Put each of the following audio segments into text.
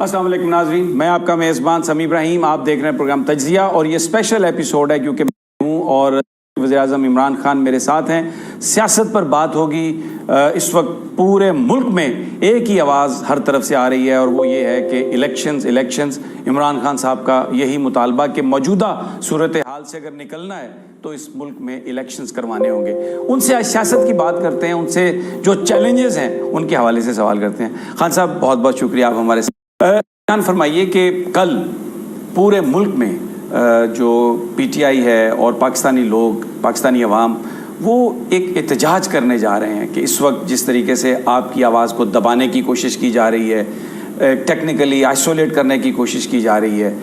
السلام علیکم ناظرین، میں آپ کا میزبان سمیع ابراہیم. آپ دیکھ رہے ہیں پروگرام تجزیہ اور یہ اسپیشل ایپیسوڈ ہے کیونکہ میں ہوں اور وزیر اعظم عمران خان میرے ساتھ ہیں. سیاست پر بات ہوگی. اس وقت پورے ملک میں ایک ہی آواز ہر طرف سے آ رہی ہے اور وہ یہ ہے کہ الیکشنز. عمران خان صاحب کا یہی مطالبہ کہ موجودہ صورتحال سے اگر نکلنا ہے تو اس ملک میں الیکشنز کروانے ہوں گے. ان سے آج سیاست کی بات کرتے ہیں، ان سے جو چیلنجز ہیں ان کے حوالے سے سوال کرتے ہیں. خان صاحب بہت بہت شکریہ آپ ہمارے ساتھ. جان فرمائیے کہ کل پورے ملک میں جو پی ٹی آئی ہے اور پاکستانی لوگ، پاکستانی عوام، وہ ایک احتجاج کرنے جا رہے ہیں کہ اس وقت جس طریقے سے آپ کی آواز کو دبانے کی کوشش کی جا رہی ہے، ٹیکنیکلی آئسولیٹ کرنے کی کوشش کی جا رہی ہے.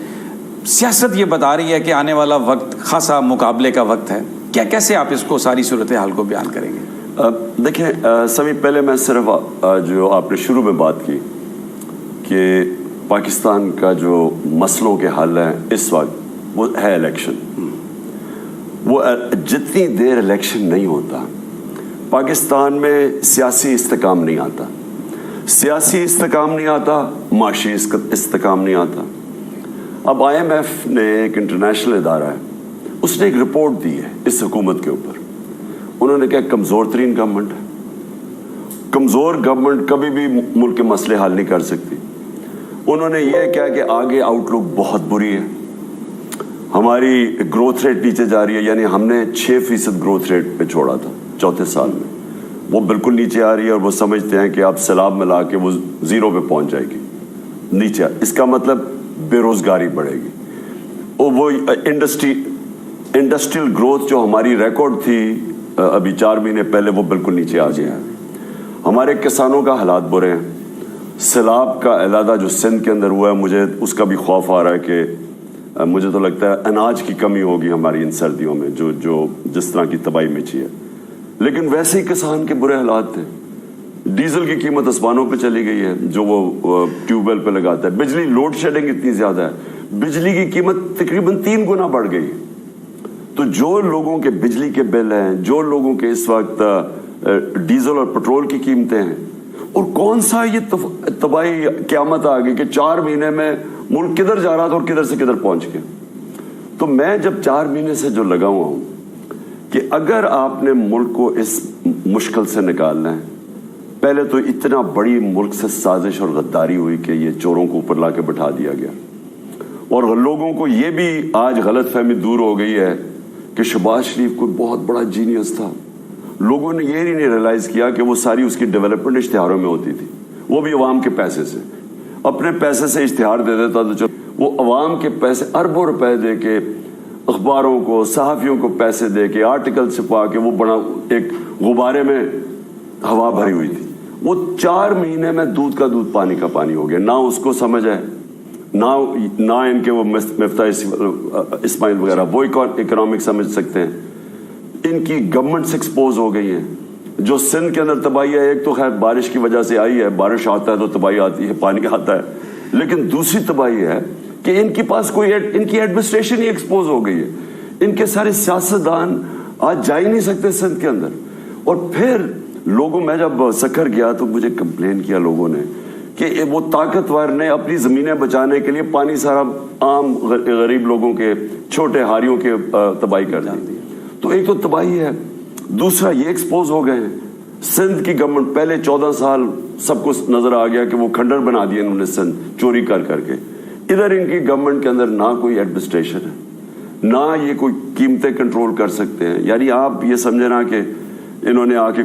سیاست یہ بتا رہی ہے کہ آنے والا وقت خاصا مقابلے کا وقت ہے. کیسے آپ اس کو ساری صورتحال کو بیان کریں گے؟ دیکھیں سمیع، پہلے میں صرف جو آپ نے شروع میں بات کی کہ پاکستان کا جو مسئلوں کے حل ہیں اس وقت وہ ہے الیکشن. وہ جتنی دیر الیکشن نہیں ہوتا پاکستان میں سیاسی استحکام نہیں آتا. سیاسی استحکام نہیں آتا، معاشی استحکام نہیں آتا. اب آئی ایم ایف نے، ایک انٹرنیشنل ادارہ ہے، اس نے ایک رپورٹ دی ہے اس حکومت کے اوپر. انہوں نے کہا کمزور ترین گورنمنٹ ہے. کمزور گورنمنٹ کبھی بھی ملک کے مسئلے حل نہیں کر سکتی. انہوں نے یہ کہا کہ آگے آؤٹ لک بہت بری ہے، ہماری گروتھ ریٹ نیچے جا رہی ہے. یعنی ہم نے 6% گروتھ ریٹ پہ چھوڑا تھا چوتھے سال میں، وہ بالکل نیچے آ رہی ہے اور وہ سمجھتے ہیں کہ آپ سیلاب میں لا کے وہ 0 پہ پہنچ جائے گی نیچے. اس کا مطلب بے روزگاری بڑھے گی. اور وہ انڈسٹریل گروتھ جو ہماری ریکارڈ تھی ابھی 4 مہینے پہلے، وہ بالکل نیچے آ گیا. ہمارے کسانوں کا حالات برے ہیں. سیلاب کا علیحدہ جو سندھ کے اندر ہوا ہے، مجھے اس کا بھی خوف آ رہا ہے کہ مجھے تو لگتا ہے اناج کی کمی ہوگی ہماری ان سردیوں میں، جو جس طرح کی تباہی مچی ہے. لیکن ویسے ہی کسان کے برے حالات تھے. ڈیزل کی قیمت آسمانوں پہ چلی گئی ہے جو وہ ٹیوب ویل پہ لگاتا ہے. بجلی لوڈ شیڈنگ اتنی زیادہ ہے، بجلی کی قیمت تقریباً 3 گنا بڑھ گئی. تو جو لوگوں کے بجلی کے بل ہیں، جو لوگوں کے اس وقت ڈیزل اور پٹرول کی قیمتیں ہیں، اور کون سا یہ تباہی قیامت آ گئی کہ 4 مہینے میں ملک کدھر جا رہا تھا اور کدھر سے کدھر پہنچ گیا. تو میں جب 4 مہینے سے جو لگا ہوا ہوں کہ اگر آپ نے ملک کو اس مشکل سے نکالنا ہے، پہلے تو اتنا بڑی ملک سے سازش اور غداری ہوئی کہ یہ چوروں کو اوپر لا کے بٹھا دیا گیا. اور لوگوں کو یہ بھی آج غلط فہمی دور ہو گئی ہے کہ شہباز شریف کوئی بہت بڑا جینیس تھا. لوگوں نے یہ نہیں ریئلائز کیا کہ وہ ساری اس کی ڈیولپمنٹ اشتہاروں میں ہوتی تھی. وہ بھی عوام کے پیسے سے، اپنے پیسے سے اشتہار دے دیتا تو وہ عوام کے پیسے اربوں روپے دے کے اخباروں کو، صحافیوں کو پیسے دے کے آرٹیکل چھپا کے وہ بڑا ایک غبارے میں ہوا بھری ہوئی تھی. وہ 4 مہینے میں دودھ کا دودھ پانی کا پانی ہو گیا. نہ اس کو سمجھ ہے، نہ ان کے وہ مفتاح اسماعیل وغیرہ وہ اکنامک سمجھ سکتے ہیں. ان کی گورنمنٹس ایکسپوز ہو گئی ہیں. جو سندھ کے اندر تباہی ہے، ایک تو خیر بارش کی وجہ سے آئی ہے، بارش آتا ہے تو تباہی آتی ہے، پانی آتا ہے. لیکن دوسری تباہی ہے کہ ان کے پاس ان کی ایڈمنسٹریشن ہی ایکسپوز ہو گئی ہے. ان کے سارے سیاستدان آج جا ہی نہیں سکتے سندھ کے اندر. اور پھر لوگوں، میں جب سکھر گیا تو مجھے کمپلین کیا لوگوں نے کہ وہ طاقتور نے اپنی زمینیں بچانے کے لیے پانی سارا عام غریب لوگوں کے، چھوٹے ہاریوں کے تباہی کر دی. تو ایک تو تباہی ہے، دوسرا یہ ایکسپوز ہو گئے ہیں. سندھ کی گورنمنٹ پہلے 14 سال سب کو نظر آ گیا کہ وہ کھنڈر بنا دیا انہوں نے سندھ چوری کر کے. ادھر ان کی گورنمنٹ کے اندر نہ کوئی ایڈمنسٹریشن ہے، نہ یہ کوئی قیمتیں کنٹرول کر سکتے ہیں. یعنی آپ یہ سمجھے نا کہ انہوں نے آ کے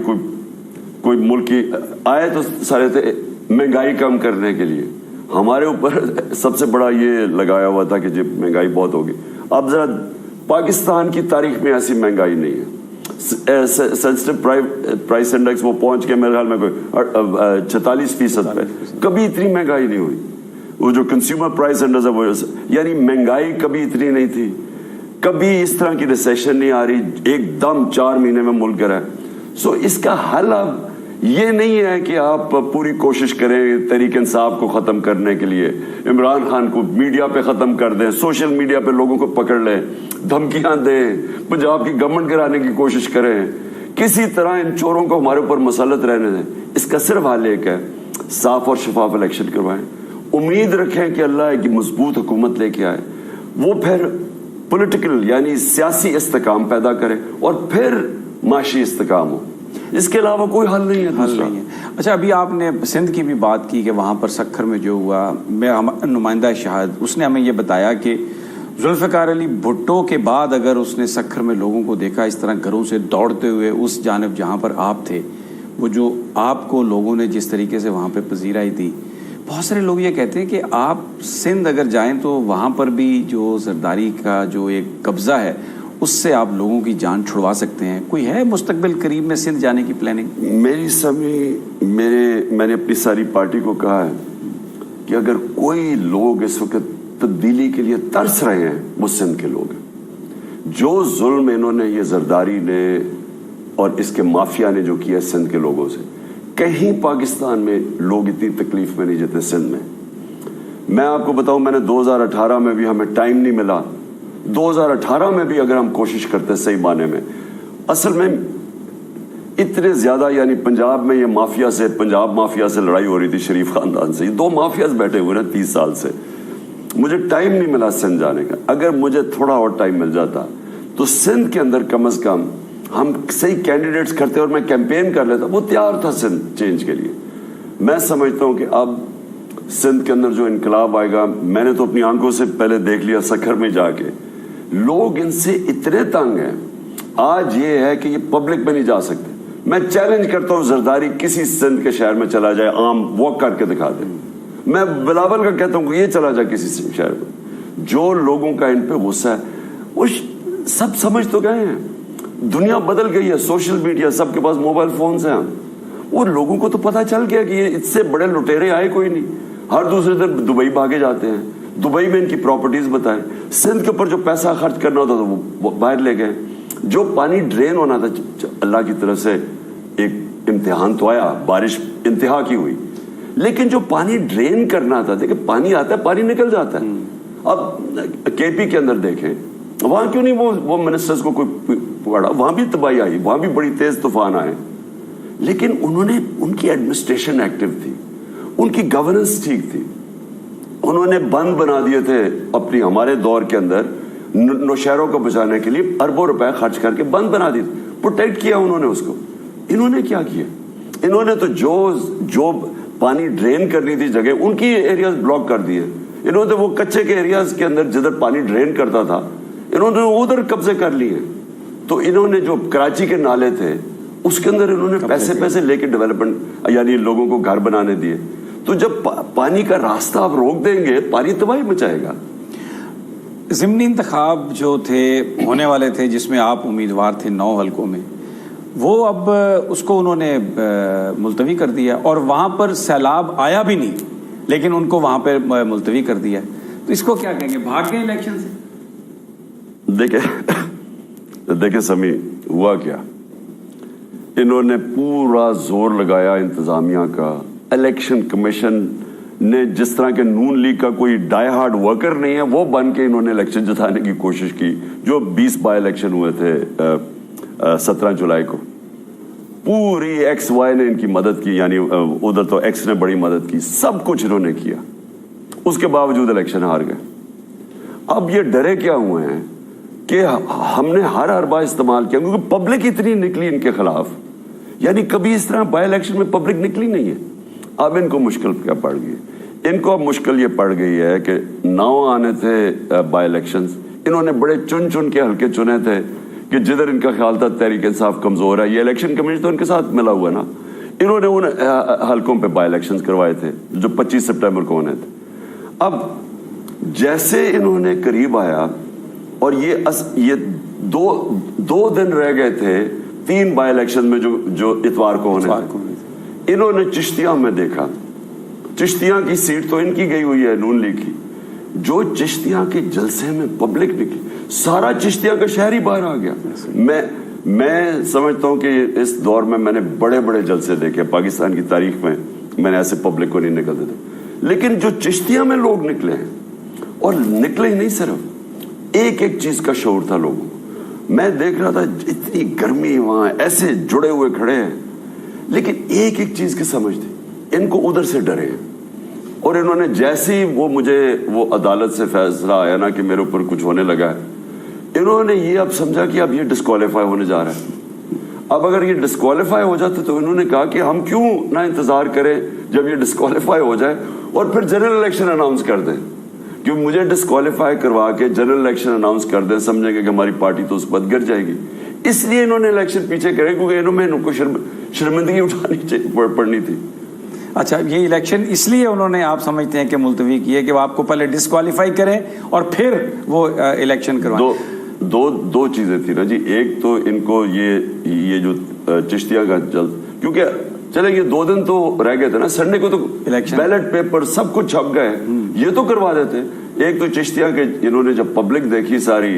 کوئی ملک کی آئے تو سارے تھے مہنگائی کم کرنے کے لیے. ہمارے اوپر سب سے بڑا یہ لگایا ہوا تھا کہ جب مہنگائی بہت ہوگی. اب ذرا پاکستان کی تاریخ میں ایسی مہنگائی نہیں ہے. سینسٹیو پرائس انڈیکس وہ پہنچ کے میرے خیال میں کوئی 46% پہ. کبھی اتنی مہنگائی نہیں ہوئی. وہ جو کنزیومر پرائس انڈیکس ہے وہ، یعنی مہنگائی کبھی اتنی نہیں تھی. کبھی اس طرح کی ریسیشن نہیں آ رہی. ایک دم 4 مہینے میں ملک گرا ہے. سو اس کا حل اب یہ نہیں ہے کہ آپ پوری کوشش کریں تحریک انصاف کو ختم کرنے کے لیے، عمران خان کو میڈیا پہ ختم کر دیں، سوشل میڈیا پہ لوگوں کو پکڑ لیں، دھمکیاں دیں، پنجاب کی گورنمنٹ گرانے کی کوشش کریں. کسی طرح ان چوروں کو ہمارے اوپر مسلط رہنے دیں. اس کا صرف حل ایک ہے، صاف اور شفاف الیکشن کروائیں. امید رکھیں کہ اللہ ایک مضبوط حکومت لے کے آئے, وہ پھر پولیٹیکل یعنی سیاسی استحکام پیدا کرے اور پھر معاشی استحکام ہو. اس کے علاوہ کوئی حل نہیں ہے, حل نہیں ہے. اچھا, ابھی آپ نے سندھ کی بھی بات کی کہ وہاں پر سکھر میں جو ہوا, میں نمائندہ شہاد اس نے ہمیں یہ بتایا کہ ذوالفقار علی بھٹو کے بعد اگر اس نے سکھر میں لوگوں کو دیکھا اس طرح گھروں سے دوڑتے ہوئے اس جانب جہاں پر آپ تھے, وہ جو آپ کو لوگوں نے جس طریقے سے وہاں پہ پذیرائی دی, بہت سارے لوگ یہ کہتے ہیں کہ آپ سندھ اگر جائیں تو وہاں پر بھی جو زرداری کا جو ایک قبضہ ہے اس سے آپ لوگوں کی جان چھڑوا سکتے ہیں. کوئی ہے مستقبل قریب میں سندھ جانے کی پلاننگ؟ میں نے اپنی ساری پارٹی کو کہا ہے کہ اگر کوئی لوگ اس وقت تبدیلی کے لیے ترس رہے ہیں وہ سندھ کے لوگ ہیں. جو ظلم انہوں نے یہ زرداری نے اور اس کے مافیا نے جو کیا سندھ کے لوگوں سے, کہیں پاکستان میں لوگ اتنی تکلیف میں نہیں جیتے سندھ میں. میں آپ کو بتاؤں, میں نے 2018 میں بھی ہمیں ٹائم نہیں ملا. 2018 میں بھی اگر ہم کوشش کرتے صحیح معنی میں, اصل میں اتنے زیادہ یعنی پنجاب میں یہ مافیا سے, پنجاب مافیا سے لڑائی ہو رہی تھی, شریف خاندان سے, یہ 2 مافیاز بیٹھے ہوئے نا 30 سال سے. مجھے ٹائم نہیں ملا سندھ جانے کا. اگر مجھے تھوڑا اور ٹائم مل جاتا تو سندھ کے اندر کم از کم ہم صحیح کینڈیڈیٹس کرتے اور میں کیمپین کر لیتا. وہ تیار تھا سندھ چینج کے لیے. میں سمجھتا ہوں کہ اب سندھ کے اندر جو انقلاب آئے گا, میں نے تو اپنی آنکھوں سے پہلے دیکھ لیا سکھر میں جا کے, لوگ ان سے اتنے تنگ ہیں آج یہ ہے کہ یہ پبلک میں نہیں جا سکتے. میں چیلنج کرتا ہوں زرداری کسی سندھ کے شہر میں چلا جائے, عام واک کر کے دکھا دے. میں بلاول کا کہتا ہوں کہ یہ چلا جائے کسی شہر میں. جو لوگوں کا ان پہ غصہ ہے وہ سب سمجھ تو گئے ہیں, دنیا بدل گئی ہے, سوشل میڈیا, سب کے پاس موبائل فونز ہیں. وہ لوگوں کو تو پتہ چل گیا کہ یہ اس سے بڑے لٹیرے آئے کوئی نہیں. ہر دوسرے دن دبئی بھاگے جاتے ہیں, دبئی میں ان کی پراپرٹیز بتائیں. سندھ کے اوپر جو پیسہ خرچ کرنا ہوتا تھا وہ باہر لے گئے. جو پانی ڈرین ہونا تھا, اللہ کی طرف سے ایک امتحان تو آیا, بارش انتہا کی ہوئی, لیکن جو پانی ڈرین کرنا تھا, دیکھیں پانی آتا ہے پانی نکل جاتا ہے. اب کے پی کے اندر دیکھیں, وہاں کیوں نہیں وہ منسٹرز کو کوئی پکڑا, وہاں بھی تباہی آئی, وہاں بھی بڑی تیز طوفان آئے, لیکن انہوں نے, ان کی ایڈمنسٹریشن ایکٹیو تھی, ان کی گورننس ٹھیک تھی. انہوں نے بند بنا دیے تھے اپنی, ہمارے دور کے اندر نوشہروں کو بچانے کے لیے اربوں روپے خرچ کر کے بند بنا دیے, پروٹیکٹ کیا انہوں نے اس کو. انہوں نے کیا کیا, انہوں نے تو جو پانی ڈرین کرنی تھی جگہ, ان کی ایریاز بلاک کر دیے. انہوں نے وہ کچے کے ایریاز کے اندر جدھر پانی ڈرین کرتا تھا انہوں نے ادھر قبضے کر لیے. تو انہوں نے جو کراچی کے نالے تھے اس کے اندر انہوں نے پیسے لے کے ڈیولپمنٹ یعنی لوگوں کو گھر بنانے دیے. تو جب پانی کا راستہ آپ روک دیں گے پانی تباہی مچائے گا. ضمنی انتخاب جو تھے ہونے والے تھے جس میں آپ امیدوار تھے 9 حلقوں میں, وہ اب اس کو انہوں نے ملتوی کر دیا, اور وہاں پر سیلاب آیا بھی نہیں لیکن ان کو وہاں پہ ملتوی کر دیا. تو اس کو کیا کہیں گے, بھاگ گئے الیکشن سے؟ دیکھیں سمی, ہوا کیا, انہوں نے پورا زور لگایا انتظامیہ کا. الیکشن کمیشن نے جس طرح کے نون لیگ کا کوئی ڈائی ہارڈ ورکر نہیں ہے وہ بن کے انہوں نے الیکشن جتانے کی کوشش کی. جو 20 بائی الیکشن ہوئے تھے 17 جولائی کو, پوری ایکس وائی نے ان کی مدد کی, یعنی ادھر تو ایکس نے بڑی مدد کی, سب کچھ انہوں نے کیا, اس کے باوجود الیکشن ہار گئے. اب یہ ڈرے کیا ہوئے ہیں کہ ہم نے ہر حربہ استعمال کیا, کیونکہ پبلک اتنی نکلی ان کے خلاف, یعنی کبھی اس طرح بائی الیکشن میں پبلک نکلی نہیں ہے. اب ان کو مشکل کیا پڑ گئی, ان کو اب مشکل یہ پڑ گئی ہے کہ 9 آنے تھے بائی الیکشنز, انہوں نے بڑے چن کے حلقے چنے تھے کہ جدھر ان کا خیال تھا تحریک انصاف کمزور ہے. یہ الیکشن کمیشن تو ان کے ساتھ ملا ہوا نا, انہوں نے ان حلقوں پہ بائی الیکشنز کروائے تھے جو 25 سپٹمبر کو ہونے تھے. اب جیسے انہوں نے قریب آیا اور یہ دو دن رہ گئے تھے 3 بائی الیکشن میں جو اتوار کو ہونے تھے, انہوں نے چشتیاں میں دیکھا, چشتیاں کی سیٹ تو ان کی گئی ہوئی ہے نون لیگ کی, جو چشتیاں کے جلسے میں پبلک نکلی, سارا چشتیاں کا شہر ہی باہر آ گیا. میں سمجھتا ہوں کہ اس دور میں نے بڑے بڑے جلسے دیکھے پاکستان کی تاریخ میں نے ایسے پبلک کو نہیں نکلتے تھے, لیکن جو چشتیاں میں لوگ نکلے ہیں, اور نکلے ہی نہیں, صرف ایک چیز کا شعور تھا لوگوں. میں دیکھ رہا تھا اتنی گرمی وہاں, ایسے جڑے ہوئے کھڑے ہیں, لیکن ایک چیز کی سمجھ تھی, ان کو ادھر سے ڈرے ہیں, اور انہوں نے جیسے ہی مجھے وہ عدالت سے فیصلہ آیا نا کہ میرے اوپر کچھ ہونے لگا ہے, انہوں نے یہ اب سمجھا کہ اب یہ ڈسکوالیفائی ہونے جا رہا ہے. اب اگر یہ ڈسکوالیفائی ہو جاتا تو انہوں نے کہا کہ ہم کیوں نہ انتظار کریں جب یہ ڈسکوالیفائی ہو جائے اور پھر جنرل الیکشن اناؤنس کر دیں, کیوں مجھے ڈسکوالیفائی کروا کے جنرل الیکشن اناؤنس کر دیں, سمجھیں گے کہ ہماری پارٹی تو اس وقت گر جائے گی. اس لیے انہوں نے الیکشن پیچھے کرے کیونکہ ان کو شرمندگی اٹھانی پڑنی تھی. اچھا, یہ الیکشن اس لیے انہوں نے آپ سمجھتے ہیں کہ ملتوی کیے کہ وہ آپ کو پہلے ڈسکوالیفائی کریں اور پھر وہ الیکشن کروائیں؟ دو چیزیں تھی نا جی. ایک تو ان کو یہ جو چشتیہ کا کیونکہ چلے یہ 2 دن تو رہ گئے تھے نا, سنڈے کو تو بیلٹ پیپر سب کچھ چھپ گئے, یہ تو کروا دیتے. ایک تو چشتیہ کے انہوں نے جب پبلک دیکھی ساری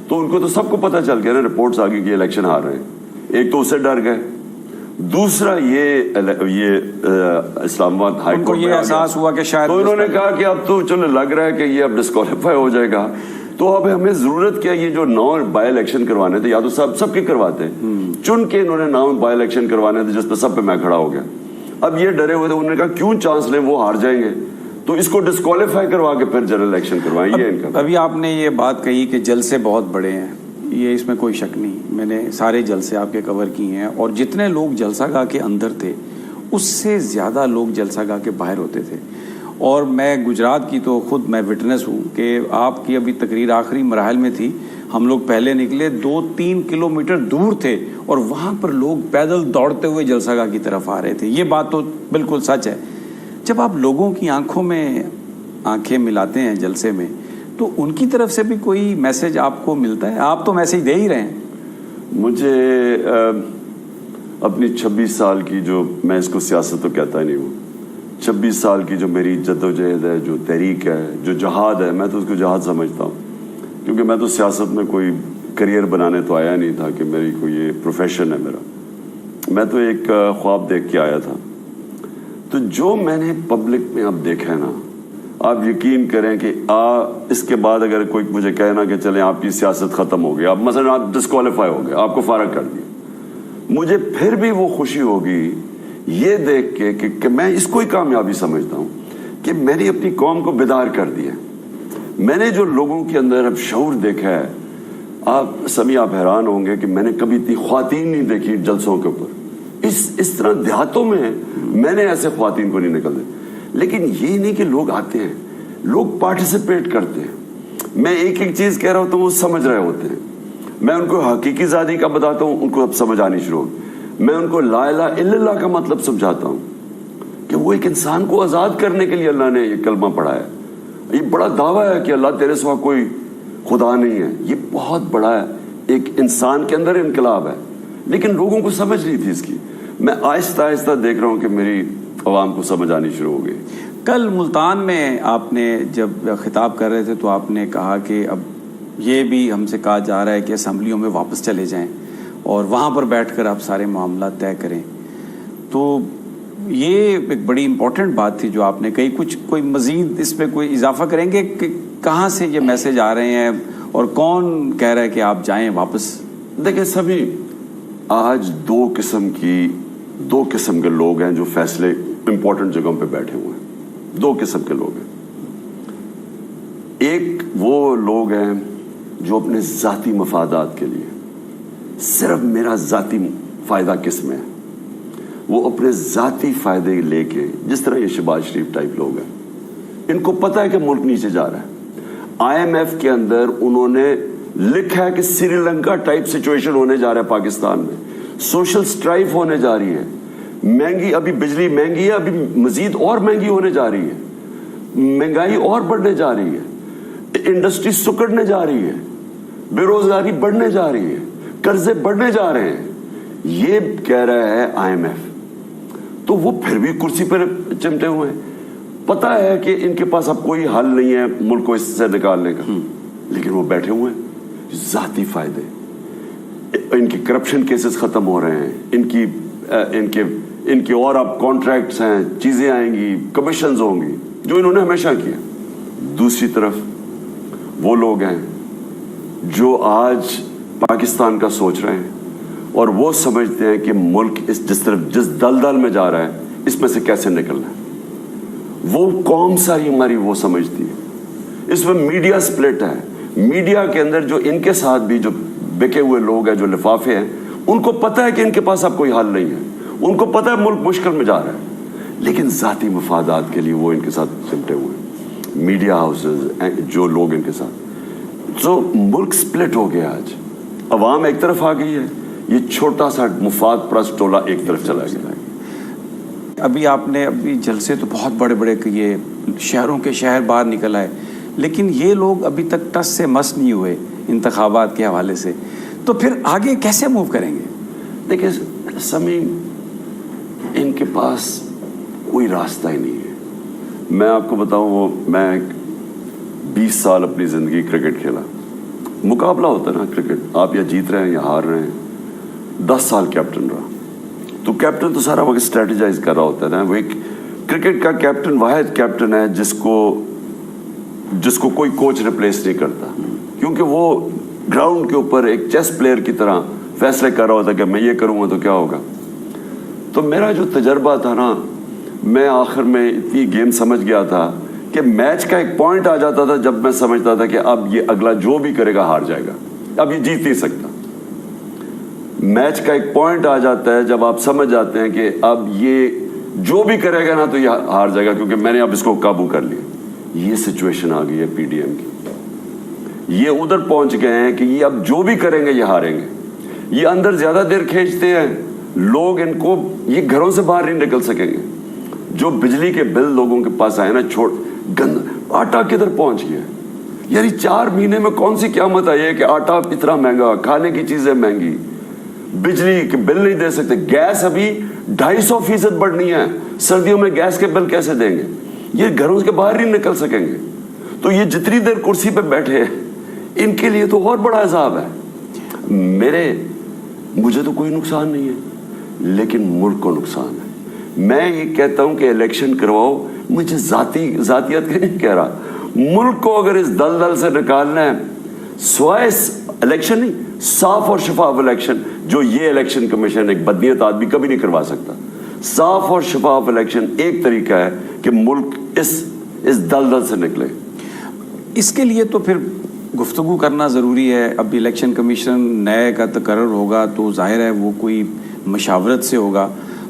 تو ان کو تو سب کو پتا چل گیا نا, رپورٹس آ گئی کہ الیکشن ہار رہے ہیں. ایک تو اسے ڈر گئے, دوسرا یہ اسلام آباد ہائی کورٹ کو یہ احساس ہوا کہ شاید تو انہوں نے کہا کہ اب تو چلو لگ رہا ہے کہ یہ اب ڈسکوالیفائی ہو جائے گا, تو اب ہمیں ضرورت کیا, یہ جو 9 بائی الیکشن کروانے تھے یا تو سب کے کرواتے, چن کے انہوں نے 9 بائی الیکشن کروانے تھے جس پہ سب پہ میں کھڑا ہو گیا. اب یہ ڈرے ہوئے تھے, انہوں نے کہا کیوں چانس لیں, وہ ہار جائیں گے تو اس کو ڈسکوالیفائی کروا کے پھر جنرل الیکشن کروائیں. یہ ان کا. ابھی آپ نے یہ بات کہی کہ جلسے بہت بڑے ہیں, یہ اس میں کوئی شک نہیں, میں نے سارے جلسے آپ کے کور کیے ہیں اور جتنے لوگ جلسہ گاہ کے اندر تھے اس سے زیادہ لوگ جلسہ گاہ کے باہر ہوتے تھے. اور میں گجرات کی تو خود میں وٹنس ہوں کہ آپ کی ابھی تقریر آخری مراحل میں تھی, ہم لوگ پہلے نکلے 2-3 کلومیٹر دور تھے اور وہاں پر لوگ پیدل دوڑتے ہوئے جلسہ گاہ کی طرف آ رہے تھے. یہ بات تو بالکل سچ ہے. جب آپ لوگوں کی آنکھوں میں آنکھیں ملاتے ہیں جلسے میں تو ان کی طرف سے بھی کوئی میسج آپ کو ملتا ہے؟ آپ تو میسج دے ہی رہے ہیں. مجھے اپنی 26 سال کی جو, میں اس کو سیاست تو کہتا ہی نہیں ہوں, 26 سال کی جو میری جدوجہد ہے, جو تحریک ہے, جو جہاد ہے, میں تو اس کو جہاد سمجھتا ہوں. کیونکہ میں تو سیاست میں کوئی کریئر بنانے تو آیا نہیں تھا کہ میری کوئی یہ پروفیشن ہے میرا. میں تو ایک خواب دیکھ کے آیا تھا. تو جو میں نے پبلک میں اب دیکھا ہے نا, آپ یقین کریں کہ اس کے بعد اگر کوئی مجھے کہے نا کہ چلیں آپ کی سیاست ختم ہو گئی, آپ مثلا آپ ڈسکوالیفائی ہو گئے, آپ کو فارغ کر دیا, مجھے پھر بھی وہ خوشی ہوگی یہ دیکھ کے کہ میں اس کو ہی کامیابی سمجھتا ہوں کہ میں نے اپنی قوم کو بیدار کر دیا. میں نے جو لوگوں کے اندر اب شعور دیکھا ہے, آپ سمیع آپ حیران ہوں گے کہ میں نے کبھی اتنی خواتین نہیں دیکھی جلسوں کے اوپر. اس طرح دیہاتوں میں نے ایسے خواتین کو نہیں نکلتے. لیکن یہ نہیں کہ لوگ آتے ہیں, لوگ پارٹیسپیٹ کرتے ہیں. میں ایک چیز کہہ رہا ہوتا ہوں, وہ سمجھ رہے ہوتے ہیں. میں ان کو حقیقی ذاتی کا بتاتا ہوں, ان کو اب سمجھ آنی شروع ہو. میں ان کو لا الہ الا اللہ کا مطلب سمجھاتا ہوں کہ وہ ایک انسان کو آزاد کرنے کے لیے اللہ نے یہ کلمہ پڑھایا. یہ بڑا دعویٰ ہے کہ اللہ تیرے سوا کوئی خدا نہیں ہے, یہ بہت بڑا ہے, ایک انسان کے اندر انقلاب ہے. لیکن لوگوں کو سمجھ نہیں تھی اس کی. میں آہستہ آہستہ دیکھ رہا ہوں کہ میری عوام کو سمجھ آنی شروع ہو گئی. کل ملتان میں آپ نے جب خطاب کر رہے تھے تو آپ نے کہا کہ اب یہ بھی ہم سے کہا جا رہا ہے کہ اسمبلیوں میں واپس چلے جائیں اور وہاں پر بیٹھ کر آپ سارے معاملات طے کریں. تو یہ ایک بڑی امپورٹنٹ بات تھی جو آپ نے کہی. کوئی مزید اس پہ کوئی اضافہ کریں گے کہ کہاں سے یہ میسج آ رہے ہیں اور کون کہہ رہا ہے کہ آپ جائیں واپس؟ دیکھیں سبھی, آج دو قسم کے لوگ ہیں جو فیصلے امپورٹنٹ جگہوں پہ بیٹھے ہوئے ہیں. 2 قسم کے لوگ ہیں. ایک وہ لوگ ہیں جو اپنے ذاتی مفادات کے لیے, صرف میرا ذاتی فائدہ کس میں ہے, وہ اپنے ذاتی فائدے لے کے, جس طرح یہ شہباز شریف ٹائپ لوگ ہیں, ان کو پتہ ہے کہ ملک نیچے جا رہا ہے. IMF کے اندر انہوں نے لکھا ہے کہ سری لنکا ٹائپ سچویشن ہونے جا رہا ہے پاکستان میں, سوشل سٹرائف ہونے جا رہی ہے, مہنگی, ابھی بجلی مہنگی ہے, ابھی مزید اور مہنگی ہونے جا رہی ہے, مہنگائی اور بڑھنے جا رہی ہے, انڈسٹری سکڑنے جا رہی ہے, بے روزگاری بڑھنے جا رہی ہے, قرضے بڑھنے جا رہے ہیں. یہ کہہ رہا ہے IMF. تو وہ پھر بھی کرسی پر چمٹے ہوئے ہیں. پتا ہے کہ ان کے پاس اب کوئی حل نہیں ہے ملک کو اس سے نکالنے کا, لیکن وہ بیٹھے ہوئے ہیں. ذاتی فائدے, ان کی کرپشن کیسز ختم ہو رہے ہیں, ان کے اور اب کانٹریکٹس ہیں, چیزیں آئیں گی, کمیشنز ہوں گی, جو انہوں نے ہمیشہ کیا. دوسری طرف وہ لوگ ہیں جو آج پاکستان کا سوچ رہے ہیں اور وہ سمجھتے ہیں کہ ملک جس دلدل میں جا رہا ہے اس میں سے کیسے نکلنا ہے. وہ قوم ساری ہماری وہ سمجھتی ہے. اس میں میڈیا سپلٹ ہے. میڈیا کے اندر جو ان کے ساتھ بھی جو بکے ہوئے لوگ ہیں, جو لفافے ہیں, ان کو پتہ ہے کہ ان کے پاس اب کوئی حل نہیں ہے. ان کو پتہ ہے ملک مشکل میں جا رہا ہے, لیکن ذاتی مفادات کے لیے وہ ان کے ساتھ سمٹے ہوئے ہیں. میڈیا ہاؤسز, جو لوگ ان کے ساتھ, تو ملک سپلٹ ہو گیا. آج عوام ایک طرف آ گئی ہے, یہ چھوٹا سا مفاد پرست ٹولہ ایک طرف چلا گیا. ابھی آپ نے جلسے تو بہت بڑے بڑے کیے, شہروں کے شہر باہر نکل آئے, لیکن یہ لوگ ابھی تک ٹس سے مس نہیں ہوئے انتخابات کے حوالے سے. تو پھر آگے کیسے موو کریں گے؟ دیکھیں سمیم, ان کے پاس کوئی راستہ ہی نہیں ہے. میں آپ کو بتاؤں, میں 20 سال اپنی زندگی کرکٹ کھیلا. مقابلہ ہوتا ہے نا کرکٹ, آپ یا جیت رہے ہیں یا ہار رہے ہیں. 10 سال کیپٹن رہا. تو کیپٹن تو سارا وقت اسٹریٹجائز کر رہا ہوتا ہے نا. وہ ایک کرکٹ کا کیپٹن واحد کیپٹن ہے جس کو کوئی کوچ ریپلیس نہیں کرتا, کیونکہ وہ گراؤنڈ کے اوپر ایک چیس پلیئر کی طرح فیصلے کر رہا ہوتا ہے کہ میں یہ کروں گا تو کیا ہوگا. تو میرا جو تجربہ تھا نا, میں آخر میں اتنی گیم سمجھ گیا تھا کہ میچ کا ایک پوائنٹ آ جاتا تھا جب میں سمجھتا تھا کہ اب یہ اگلا جو بھی کرے گا ہار جائے گا, اب یہ جیت نہیں سکتا. میچ کا ایک پوائنٹ آ جاتا ہے جب آپ سمجھ جاتے ہیں کہ اب یہ جو بھی کرے گا نا تو یہ ہار جائے گا, کیونکہ میں نے اب اس کو قابو کر لیا. یہ سچویشن آ گئی ہے پی ڈی ایم کی. یہ ادھر پہنچ گئے ہیں کہ یہ اب جو بھی کریں گے یہ ہاریں گے. یہ اندر زیادہ دیر کھینچتے ہیں لوگ, ان کو یہ گھروں سے باہر نہیں نکل سکیں گے. جو بجلی کے بل لوگوں کے پاس آئے نا, آٹا کدھر پہنچ گیا. یعنی 4 مہینے میں کون سی قیامت آئی ہے کہ آٹا اتنا مہنگا, کھانے کی چیزیں مہنگی, بجلی کے بل نہیں دے سکتے. گیس ابھی 250% بڑھنی ہے. سردیوں میں گیس کے بل کیسے دیں گے؟ یہ گھروں کے باہر نہیں نکل سکیں گے. تو یہ جتنی دیر کرسی پہ بیٹھے ہیں, ان کے لیے تو اور بڑا عذاب ہے. مجھے تو کوئی نقصان نہیں ہے, لیکن ملک کو نقصان ہے. میں یہ کہتا ہوں کہ الیکشن کرواؤ, مجھے ذاتیت کا نہیں کہہ رہا. ملک کو اگر اس دلدل سے نکالنا ہے, سوائے الیکشن نہیں, صاف اور شفاف الیکشن, جو یہ الیکشن کمیشن ایک بدنیت آدمی کبھی نہیں کروا سکتا. صاف اور شفاف الیکشن ایک طریقہ ہے کہ ملک اس دلدل سے نکلے. اس کے لیے تو پھر گفتگو کرنا ضروری ہے. اب الیکشن کمیشن نئے کا تقرر ہوگا تو ظاہر ہے وہ کوئی مشاورت سے ہوگا.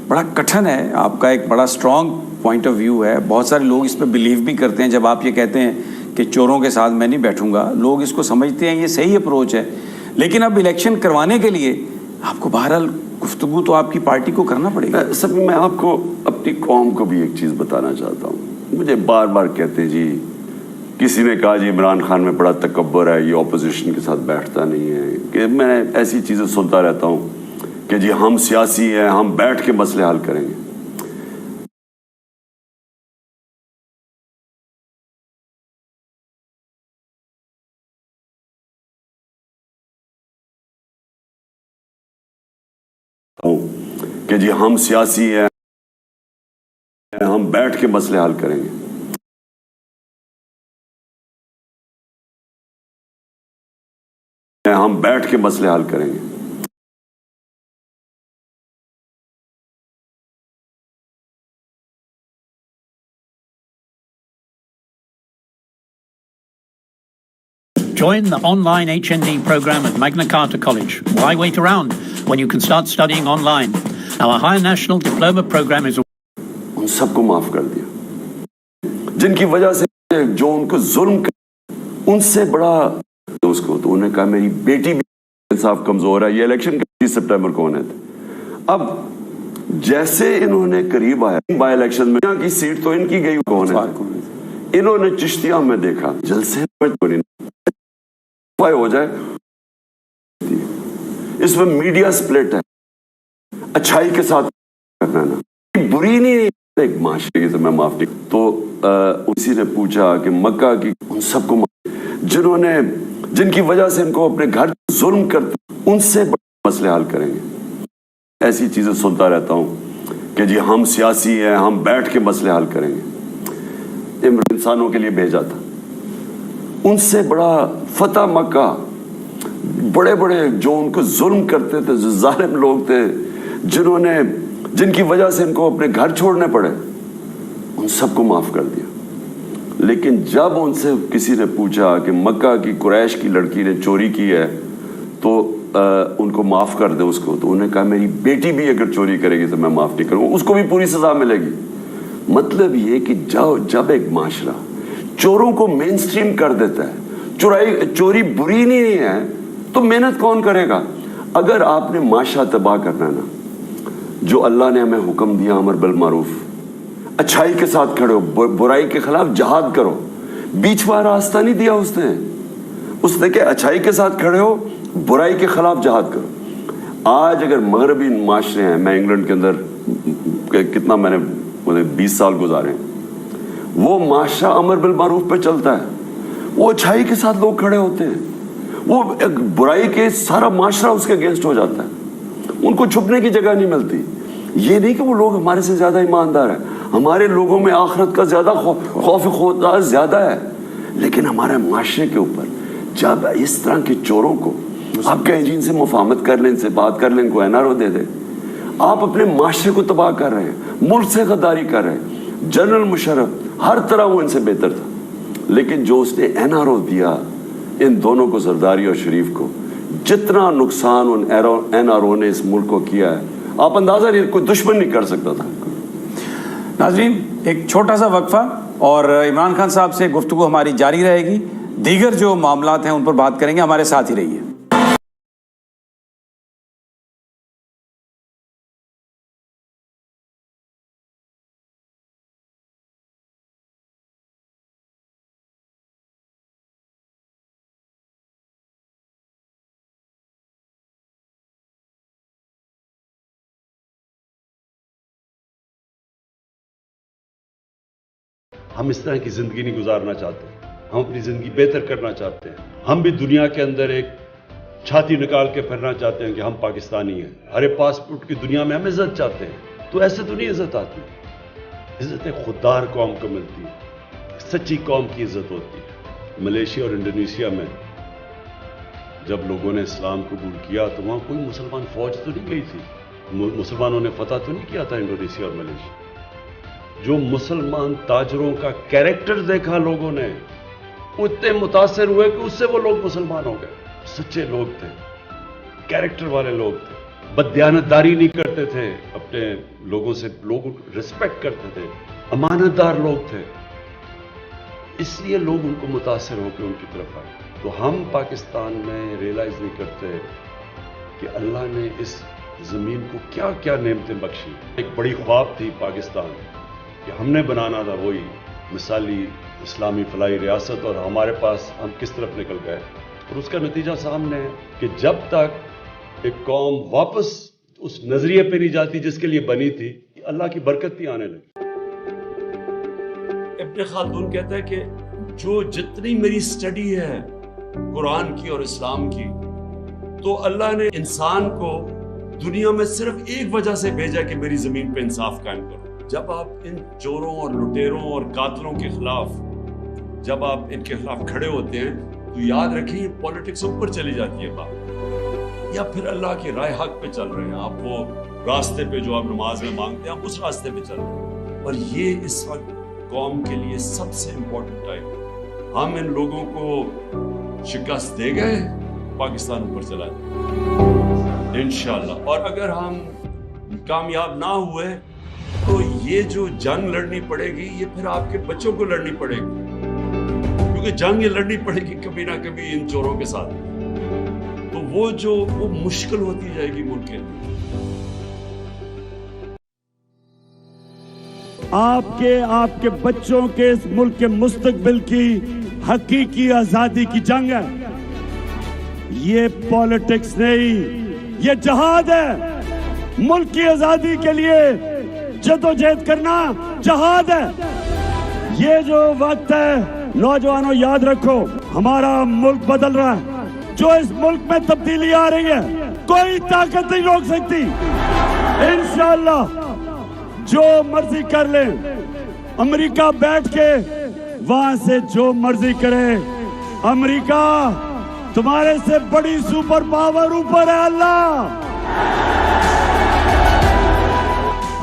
بڑا کٹھن ہے, آپ کا ایک بڑا اسٹرانگ پوائنٹ آف ویو ہے. بہت سارے لوگ اس پہ بلیو بھی کرتے ہیں. جب آپ یہ کہتے ہیں کہ چوروں کے ساتھ میں نہیں بیٹھوں گا, لوگ اس کو سمجھتے ہیں یہ صحیح اپروچ ہے. لیکن اب الیکشن کروانے کے لیے آپ کو بہرحال گفتگو تو آپ کی پارٹی کو کرنا پڑے گا. سب میں آپ کو اپنی قوم کو بھی ایک چیز بتانا چاہتا ہوں. مجھے بار بار کہتے ہیں جی, کسی نے کہا جی عمران خان میں بڑا تکبر ہے, یہ اپوزیشن کے ساتھ بیٹھتا نہیں ہے. کہ میں ایسی چیزیں سنتا رہتا ہوں کہ جی ہم سیاسی ہیں, ہم بیٹھ کے مسئلے حل کریں گے. کہ جی ہم سیاسی ہیں, ہم بیٹھ کے مسئلے حل کریں گے. ہم بیٹھ کے مسئلے حل کریں گے. Join the online HND program at Magna Carta College. Why wait around when you can start studying online? Our Higher National Diploma program is... ان سب کو معاف کر دیا جن کی وجہ سے جو ان کو ظلم کر, ان سے بڑا اس کو. تو انہوں نے کہا میری بیٹی بھی انصاف کمزور ہے. یہ الیکشن 30 سپٹمبر کو ہونے تھے. اب جیسے انہوں نے قریب آیا بائی الیکشن میں, یہاں کی سیٹ تو ان کی گئی کون ہے. انہوں نے چشتیاں میں دیکھا جلسے ہو جائے. اس میں میڈیا سپلٹ ہے, اچھائی کے ساتھ کرنا نا, بری نہیں, ایک معاشرے کی تو میں معاف نہیں. تو اسی نے پوچھا کہ مکہ کی ان سب کو جن کی وجہ سے ان کو اپنے گھر ظلم کرتے, ان سے بڑے مسئلے حل کریں گے. ایسی چیزیں سنتا رہتا ہوں کہ جی ہم سیاسی ہیں, ہم بیٹھ کے مسئلے حل کریں گے. انسانوں کے لیے بھیجا تھا. ان سے بڑا فتح مکہ, بڑے بڑے جو ان کو ظلم کرتے تھے, جو ظالم لوگ تھے, جن کی وجہ سے ان کو اپنے گھر چھوڑنے پڑے, ان ان سب کو معاف کر دیا. لیکن جب ان سے کسی نے پوچھا کہ مکہ کی قریش کی لڑکی نے چوری کی ہے تو ان کو معاف کر دے اس کو, تو انہوں نے کہا میری بیٹی بھی اگر چوری کرے گی تو میں معاف نہیں کروں گا, اس کو بھی پوری سزا ملے گی. مطلب یہ کہ جب ایک معاشرہ چوروں کو مین سٹریم کر دیتا ہے, چوری بری نہیں ہے, تو محنت کون کرے گا؟ اگر آپ نے معاشرہ تباہ کرنا ہے نا, جو اللہ نے ہمیں حکم دیا امر بالمعروف, اچھائی کے ساتھ کھڑے ہو, برائی کے خلاف جہاد کرو, بیچ والا راستہ نہیں دیا اس نے کہ اچھائی کے ساتھ کھڑے ہو, برائی کے خلاف جہاد کرو. آج اگر مغربی معاشرے ہیں, میں انگلینڈ کے اندر کتنا میں نے 20 سال گزارے ہیں, وہ معاشرہ امر بالمعروف پہ چلتا ہے, وہ اچھائی کے ساتھ لوگ کھڑے ہوتے ہیں, وہ برائی کے سارا معاشرہ اس کے اگینسٹ ہو جاتا ہے, ان کو چھپنے کی جگہ نہیں ملتی. یہ نہیں کہ وہ لوگ ہمارے سے زیادہ ایماندار ہیں, ہمارے لوگوں میں آخرت کا زیادہ خوف خدا زیادہ ہے, لیکن ہمارے معاشرے کے اوپر جب اس طرح کے چوروں کو آپ کہیں جی ان سے مفاہمت کر لیں, ان سے بات کر لیں, ان کو NRO دے دیں, آپ اپنے معاشرے کو تباہ کر رہے ہیں, ملک سے غداری کر رہے ہیں. جنرل مشرف ہر طرح وہ ان سے بہتر تھا, لیکن جو اس نے NRO دیا ان دونوں کو, زرداری اور شریف کو, جتنا نقصان ان NRO نے اس ملک کو کیا ہے آپ اندازہ نہیں, کوئی دشمن نہیں کر سکتا تھا. ناظرین ایک چھوٹا سا وقفہ, اور عمران خان صاحب سے گفتگو ہماری جاری رہے گی, دیگر جو معاملات ہیں ان پر بات کریں گے, ہمارے ساتھ ہی رہیے. ہم اس طرح کی زندگی نہیں گزارنا چاہتے, ہم اپنی زندگی بہتر کرنا چاہتے ہیں. ہم بھی دنیا کے اندر ایک چھاتی نکال کے پھرنا چاہتے ہیں کہ ہم پاکستانی ہیں. ہر پاسپورٹ کی دنیا میں ہم عزت چاہتے ہیں, تو ایسے تو نہیں عزت آتی. عزت ایک خوددار قوم کو ملتی ہے, سچی قوم کی عزت ہوتی ہے. ملیشیا اور انڈونیشیا میں جب لوگوں نے اسلام قبول کیا تو وہاں کوئی مسلمان فوج تو نہیں گئی تھی, مسلمانوں نے فتح تو نہیں کیا تھا انڈونیشیا اور ملیشیا. جو مسلمان تاجروں کا کیریکٹر دیکھا لوگوں نے, اتنے متاثر ہوئے کہ اس سے وہ لوگ مسلمان ہو گئے. سچے لوگ تھے, کیریکٹر والے لوگ تھے, بددیانتداری نہیں کرتے تھے, اپنے لوگوں سے لوگوں ریسپیکٹ کرتے تھے, امانت دار لوگ تھے. اس لیے لوگ ان کو متاثر ہو کے ان کی طرف آئے. تو ہم پاکستان میں ریئلائز نہیں کرتے کہ اللہ نے اس زمین کو کیا کیا نعمتیں بخشی. ایک بڑی خواب تھی پاکستان کہ ہم نے بنانا تھا وہی مثالی اسلامی فلاحی ریاست, اور ہمارے پاس ہم کس طرف نکل گئے. اور اس کا نتیجہ سامنے ہے کہ جب تک ایک قوم واپس اس نظریے پہ نہیں جاتی جس کے لیے بنی تھی, اللہ کی برکت بھی آنے لگی. ابن خلدون کہتا ہے کہ جو جتنی میری سٹڈی ہے قرآن کی اور اسلام کی, تو اللہ نے انسان کو دنیا میں صرف ایک وجہ سے بھیجا کہ میری زمین پہ انصاف قائم کرو. جب آپ ان چوروں اور لٹیروں اور قاتلوں کے خلاف, جب آپ ان کے خلاف کھڑے ہوتے ہیں, تو یاد رکھیں یہ پولیٹکس اوپر چلی جاتی ہے بات, یا پھر اللہ کی رائے حق پہ چل رہے ہیں. آپ وہ راستے پہ جو آپ نماز میں مانگتے ہیں, آپ اس راستے پہ چل رہے ہیں. اور یہ اس وقت قوم کے لیے سب سے امپورٹنٹ ٹائم. ہم ان لوگوں کو شکست دے گئے, پاکستان اوپر چلا جائے انشاءاللہ. اور اگر ہم کامیاب نہ ہوئے تو یہ جو جنگ لڑنی پڑے گی, یہ پھر آپ کے بچوں کو لڑنی پڑے گی, کیونکہ جنگ یہ لڑنی پڑے گی کبھی نہ کبھی ان چوروں کے ساتھ. تو وہ مشکل ہوتی جائے گی ملک کے لیے. آپ کے بچوں کے اس ملک کے مستقبل کی حقیقی آزادی کی جنگ ہے. یہ پالیٹکس نہیں, یہ جہاد ہے. ملک کی آزادی کے لیے جدوجہد کرنا جہاد ہے. یہ جو وقت ہے نوجوانوں یاد رکھو, ہمارا ملک بدل رہا ہے. جو اس ملک میں تبدیلی آ رہی ہے کوئی طاقت نہیں روک سکتی. انشاءاللہ جو مرضی کر لیں, امریکہ بیٹھ کے وہاں سے جو مرضی کرے, امریکہ تمہارے سے بڑی سپر پاور اوپر ہے. اللہ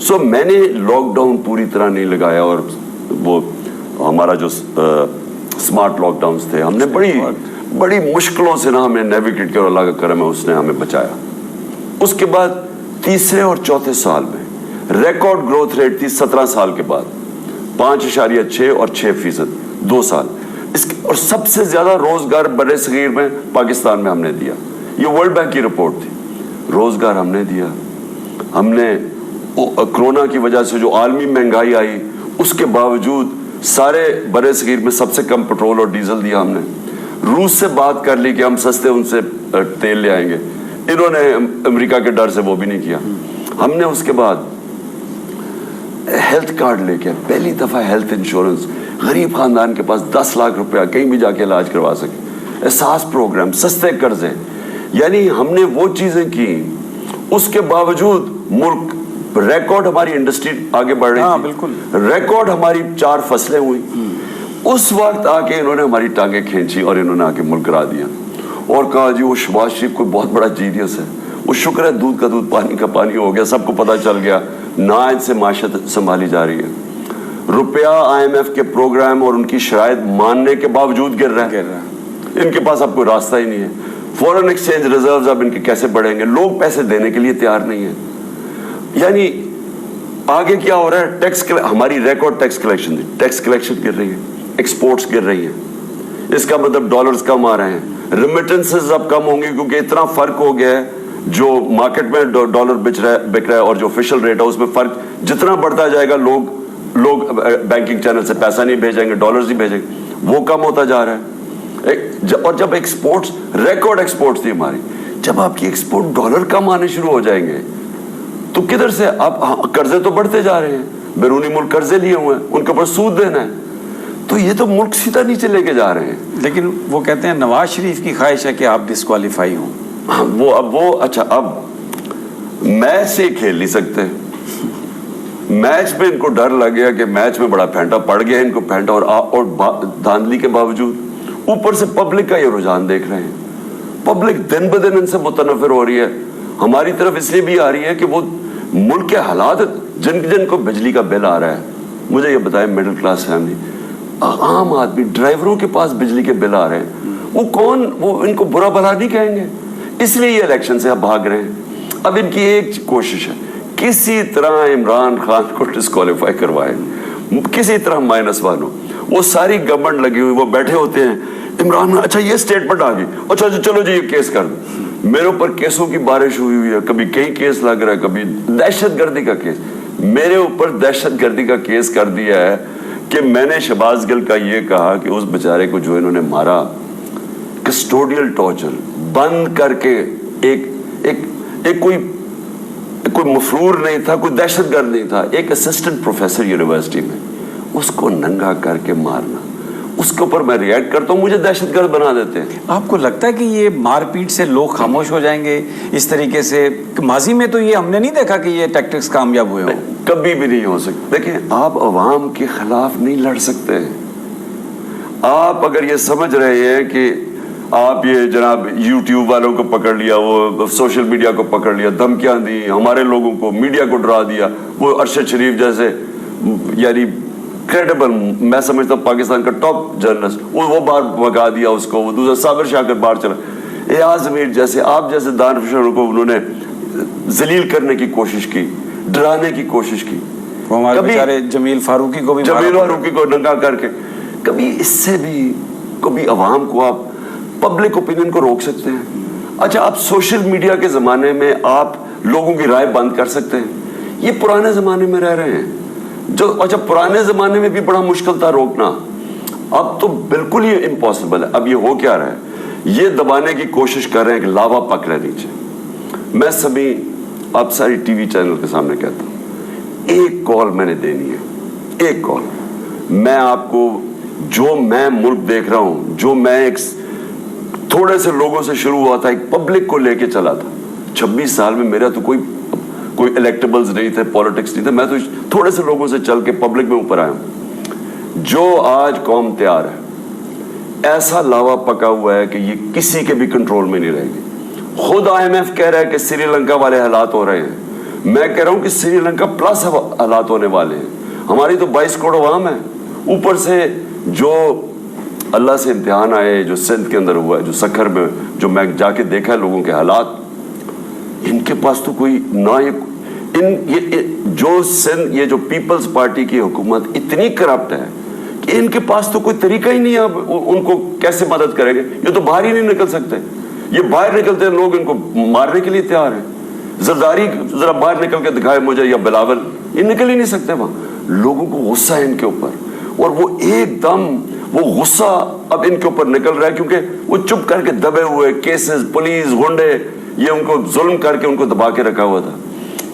سو میں نے لاک ڈاؤن پوری طرح نہیں لگایا, اور وہ ہمارا جو اسمارٹ لاک ڈاؤنس تھے ہم نے بڑی مشکلوں سے نا ہمیں نیویگیٹ کیا, اور اللہ کا کرم ہے اس نے ہمیں بچایا. اس کے بعد تیسرے اور چوتھے سال میں ریکارڈ گروتھ ریٹ تھی 17 سال کے بعد 5.6 اور 6%, 2 سال. اور سب سے زیادہ روزگار برے صغیر میں پاکستان میں ہم نے دیا. یہ ورلڈ بینک کی رپورٹ تھی. روزگار ہم نے دیا. ہم نے کرونا کی وجہ سے جو عالمی مہنگائی آئی اس کے باوجود سارے برے صغیر میں سب سے کم پیٹرول اور ڈیزل دیا ہم نے. روس سے بات کر لی کہ ہم سستے ان سے تیل لے آئیں گے, انہوں نے امریکہ کے ڈر سے وہ بھی نہیں کیا. ہم نے اس کے بعد ہیلتھ کارڈ لے کے پہلی دفعہ ہیلتھ انشورنس, غریب خاندان کے پاس 10 لاکھ روپیہ کہیں بھی جا کے علاج کروا سکے. احساس پروگرام, سستے قرضے, یعنی ہم نے وہ چیزیں کی. اس کے باوجود ملک ریکارڈ, ہماری انڈسٹری آگے بڑھ رہی تھی, بالکل ریکارڈ ہماری 4 فصلیں ہوئی. اس وقت آ کے انہوں نے ہماری ٹانگیں کھینچی اور انہوں نے آ کے ملک کرا دیا اور کہا جی وہ شہباز شریف کوئی بہت بڑا جینیس ہے. وہ شکر ہے دودھ کا دودھ پانی کا پانی ہو گیا, سب کو پتہ چل گیا. نہ ان سے معیشت سنبھالی جا رہی ہے. روپیہ IMF کے پروگرام اور ان کی شرائط ماننے کے باوجود گر رہا ہے. ان کے پاس اب کوئی راستہ ہی نہیں ہے. فورن ایکسچینج ریزروز اب ان کے کیسے بڑھیں گے؟ لوگ پیسے دینے کے لیے تیار نہیں ہیں. یعنی آگے کیا ہو رہا ہے؟ ٹیکس, ہماری ریکارڈ ٹیکس کلیکشن تھی, ٹیکس کلیکشن گر رہی ہے, ایکسپورٹس گر رہی ہیں. اس کا مطلب ڈالرز کم آ رہے ہیں. ریمیٹنسز اب کم ہوں گے کیونکہ اتنا فرق ہو گیا ہے. جو مارکیٹ میں ڈالر بک رہا ہے اور جو آفیشیل ریٹ ہے اس میں فرق جتنا بڑھتا جائے گا, لوگ بینکنگ چینل سے پیسہ نہیں بھیجیں گے, ڈالرز ہی بھیجیں گے, وہ کم ہوتا جا رہا ہے. اور جب ایکسپورٹس, ریکارڈ ایکسپورٹس تھی ہماری, جب آپ کی ایکسپورٹ ڈالر کم آنے شروع ہو جائیں گے تو کدھر سے آپ, قرضے تو بڑھتے جا رہے ہیں, بیرونی ملک قرضے لیے ہوئے ہیں, ان کے اوپر سود دینا ہے, تو یہ تو ملک سیدھا نیچے لے کے جا رہے ہیں. لیکن وہ کہتے ہیں نواز شریف کی خواہش ہے کہ آپ ڈسکوالیفائی ہوں. اچھا, اب میچ سے کھیل نہیں سکتے. میچ میں ان کو ڈر لگ گیا کہ میچ میں بڑا پھینٹا پڑ گیا ان کو, پھینٹا اور دھاندلی کے باوجود اوپر سے پبلک کا یہ رجحان دیکھ رہے ہیں. پبلک دن بدن ان سے متنفر ہو رہی ہے. ہماری طرف اس لیے بھی آ رہی ہے کہ وہ ملک کے حالات, جن کو بجلی کا بل آ رہا ہے, مجھے یہ بتائیں مڈل کلاس فیملی, عام آدمی, ڈرائیوروں کے پاس بجلی کے بل آ رہے ہیں, وہ ان کو برا بھلا نہیں کہیں گے. اس لیے یہ الیکشن سے اب بھاگ رہے ہیں. اب ان کی ایک کوشش ہے, کسی طرح عمران خان کو ڈسکوالیفائی کروائے, کسی طرح -1 ہو. وہ ساری گورنمنٹ لگی ہوئی, وہ بیٹھے ہوتے ہیں, عمران اچھا یہ اسٹیٹمنٹ آ گئی, اچھا چلو جی یہ کیس کر دو. میرے اوپر کیسوں کی بارش ہوئی ہے, کبھی کئی کیس لگ رہا ہے, کبھی دہشت گردی کا کیس. میرے اوپر دہشت گردی کا کیس کر دیا ہے کہ میں نے شہباز گل کا یہ کہا کہ اس بیچارے کو جو انہوں نے مارا, کسٹوڈیل ٹارچر بند کر کے, ایک کوئی مفرور نہیں تھا, کوئی دہشت گرد نہیں تھا, ایک اسسٹنٹ پروفیسر یونیورسٹی میں, اس کو ننگا کر کے مارنا, اس کے اوپر میں ریئیکٹ کرتا ہوں, مجھے دہشت گرد بنا دیتے ہیں. آپ کو لگتا ہے کہ یہ مار پیٹ سے لوگ خاموش ہو جائیں گے اس طریقے سے؟ ماضی میں تو یہ ہم نے نہیں دیکھا کہ یہ ٹیکٹکس کامیاب ہوئے ہوں. کبھی بھی نہیں ہو سکتے. دیکھیں, آپ عوام کے خلاف نہیں لڑ سکتے. آپ اگر یہ سمجھ رہے ہیں کہ آپ یہ جناب یوٹیوب والوں کو پکڑ لیا, وہ سوشل میڈیا کو پکڑ لیا, دھمکیاں دی, ہمارے لوگوں کو, میڈیا کو ڈرا دیا, وہ ارشد شریف جیسے یعنی کریڈیبل, میں سمجھتا ہوں پاکستان کا ٹاپ جرنلسٹ, وہ باہر بھگا دیا اس کو, وہ دوسرا صابر شاکر باہر چلا, ایاز امیر جیسے, آپ جیسے دانشوروں کو انہوں نے ذلیل کرنے کی کوشش کی, ڈرانے کی کوشش کی. ہمارے بیچارے جمیل فاروقی کو ننگا کر کے. کبھی اس سے بھی کبھی عوام کو آپ پبلک اوپینین کو روک سکتے ہیں. اچھا, آپ سوشل میڈیا کے زمانے میں آپ لوگوں کی رائے بند کر سکتے ہیں. یہ پرانے زمانے میں رہ رہے ہیں جو, اچھا پرانے زمانے میں بھی بڑا مشکل تھا روکنا, اب تو بالکل ہی امپاسبل ہے. اب یہ ہو کیا رہا ہے, یہ دبانے کی کوشش کر رہے ہیں کہ لاوا پک رہے نیچے. میں سبھی آپ ساری ٹی وی چینل کے سامنے کہتا ہوں, ایک کال میں نے دینی ہے, ایک کال. میں آپ کو جو میں ملک دیکھ رہا ہوں, جو میں ایک تھوڑے سے لوگوں سے شروع ہوا تھا, ایک پبلک کو لے کے چلا تھا. 26 سال میں میرا تو کوئی الیکٹیبلز نہیں تھے, پالیٹکس نہیں تھے, میں تو تھوڑے سے لوگوں سے چل کے پبلک میں اوپر آیا ہوں. جو آج قوم تیار ہے, ایسا لاوا پکا ہوا ہے کہ یہ کسی کے بھی کنٹرول میں نہیں رہے گی. خود IMF کہہ رہا ہے کہ سری لنکا والے حالات ہو رہے ہیں. میں کہہ رہا ہوں کہ سری لنکا پلس حالات ہونے والے ہیں. ہماری تو 22 کروڑ عوام ہے, اوپر سے جو اللہ سے امتحان آئے جو سندھ کے اندر ہوا ہے, جو سکھر میں جو میں جا کے دیکھا ہے لوگوں کے حالات, ان کے پاس تو کوئی نہ یہ جو سندھ یہ جو پیپلز پارٹی کی حکومت اتنی کرپٹ ہے کہ ان کے پاس تو کوئی طریقہ ہی نہیں ہے. اب ان کو کیسے مدد کریں گے؟ یہ تو باہر ہی نہیں نکل سکتے. یہ باہر نکلتے ہیں لوگ ان کو مارنے کے لیے تیار ہیں. زرداری ذرا باہر نکل کے دکھائے مجھے, یا بلاول, یہ نکل ہی نہیں سکتے وہاں. لوگوں کو غصہ ہے ان کے اوپر, اور وہ ایک دم وہ غصہ اب ان کے اوپر نکل رہا ہے کیونکہ وہ چپ کر کے دبے ہوئے کیسز, پولیس, گنڈے, یہ ان کو ظلم کر کے ان کو دبا کے رکھا ہوا تھا.